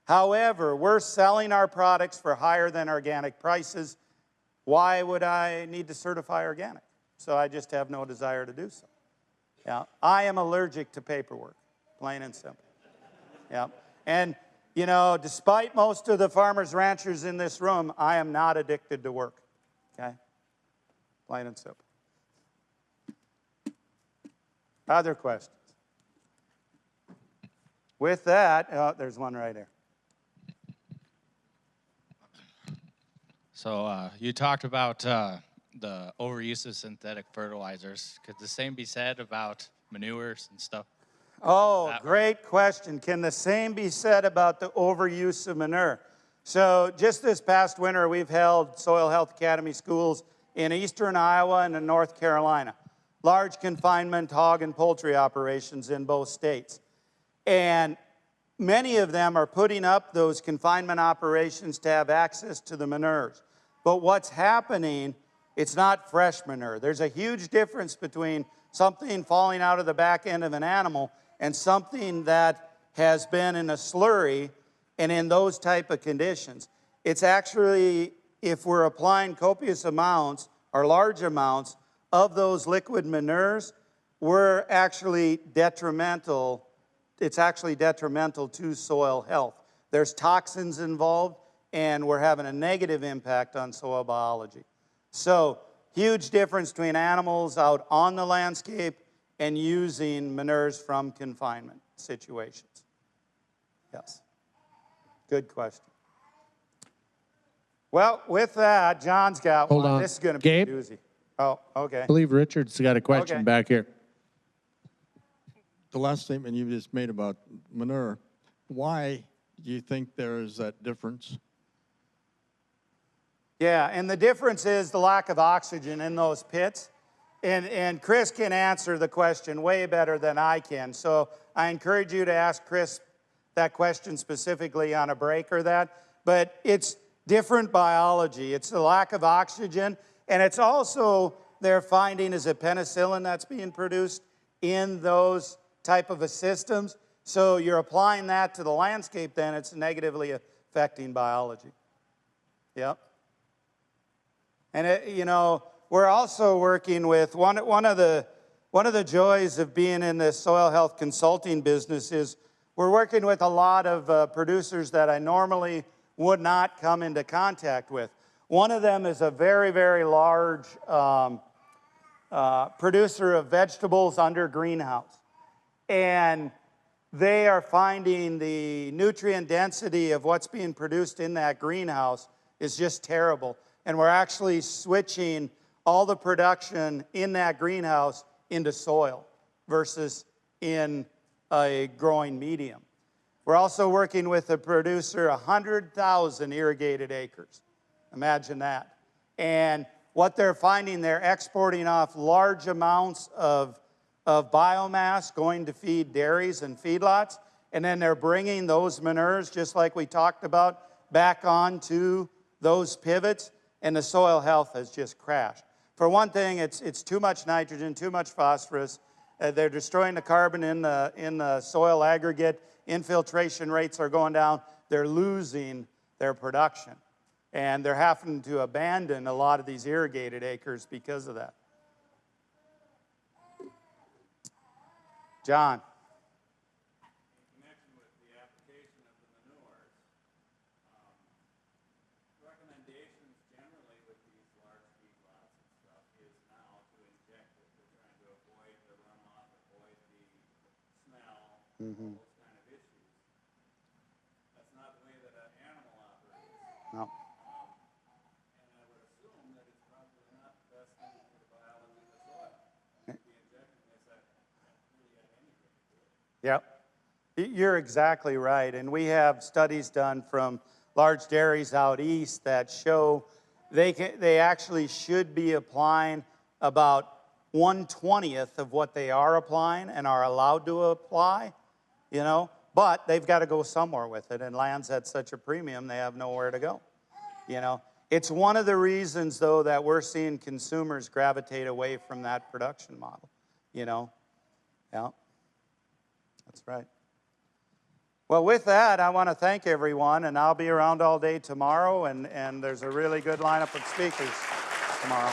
However, we're selling our products for higher than organic prices. Why would I need to certify organic? So I just have no desire to do so. Yeah, I am allergic to paperwork, plain and simple. Yeah, and you know, despite most of the farmers, ranchers in this room, I am not addicted to work, okay? Plain and simple. Other questions? With that, oh, there's one right here. So you talked about the overuse of synthetic fertilizers. Could the same be said about manures and stuff? Oh, great question. Can the same be said about the overuse of manure? So just this past winter, we've held Soil Health Academy schools in eastern Iowa and in North Carolina. Large confinement hog and poultry operations in both states. And many of them are putting up those confinement operations to have access to the manures. But what's happening, it's not fresh manure. There's a huge difference between something falling out of the back end of an animal and something that has been in a slurry and in those type of conditions. It's actually, if we're applying copious amounts or large amounts of those liquid manures, we're actually detrimental. It's actually detrimental to soil health. There's toxins involved, and we're having a negative impact on soil biology. So, huge difference between animals out on the landscape and using manures from confinement situations. Yes. Good question. Well, with that, John's got Hold one. on. This is going to be a Gabe? doozy. Oh, okay. I believe Richard's got a question Okay. back here. The last statement you just made about manure, why do you think there is that difference? Yeah, and the difference is the lack of oxygen in those pits. And Chris can answer the question way better than I can. So I encourage you to ask Chris that question specifically on a break or that. But it's different biology. It's the lack of oxygen. And it's also, they're finding is a penicillin that's being produced in those type of systems. So you're applying that to the landscape, then it's negatively affecting biology. Yep. And you know, we're also working with one of the joys of being in the soil health consulting business is we're working with a lot of producers that I normally would not come into contact with. One of them is a very, very large producer of vegetables under greenhouse. And they are finding the nutrient density of what's being produced in that greenhouse is just terrible. And we're actually switching all the production in that greenhouse into soil versus in a growing medium. We're also working with a producer, 100,000 irrigated acres. Imagine that. And what they're finding, they're exporting off large amounts of biomass going to feed dairies and feedlots, and then they're bringing those manures, just like we talked about, back onto those pivots, and the soil health has just crashed. For one thing, it's too much nitrogen, too much phosphorus. They're destroying the carbon in the soil aggregate. Infiltration rates are going down. They're losing their production. And they're having to abandon a lot of these irrigated acres because of that. John. In connection with the application of the manures, recommendations generally with these large feedlots and stuff is now to inject it. They're trying to avoid the runoff, avoid the smell, those kind of issues. That's not the way that an animal operates. No. And I would assume that it's probably not the best thing for the biology of the soil to be injecting this at really at any rate. Yep. You're exactly right. And we have studies done from large dairies out east that show they actually should be applying about 1/20th of what they are applying and are allowed to apply, you know, but they've got to go somewhere with it. And land's at such a premium, they have nowhere to go, you know. It's one of the reasons, though, that we're seeing consumers gravitate away from that production model, you know. Yeah, that's right. Well, with that, I want to thank everyone, and I'll be around all day tomorrow, and there's a really good lineup of speakers tomorrow.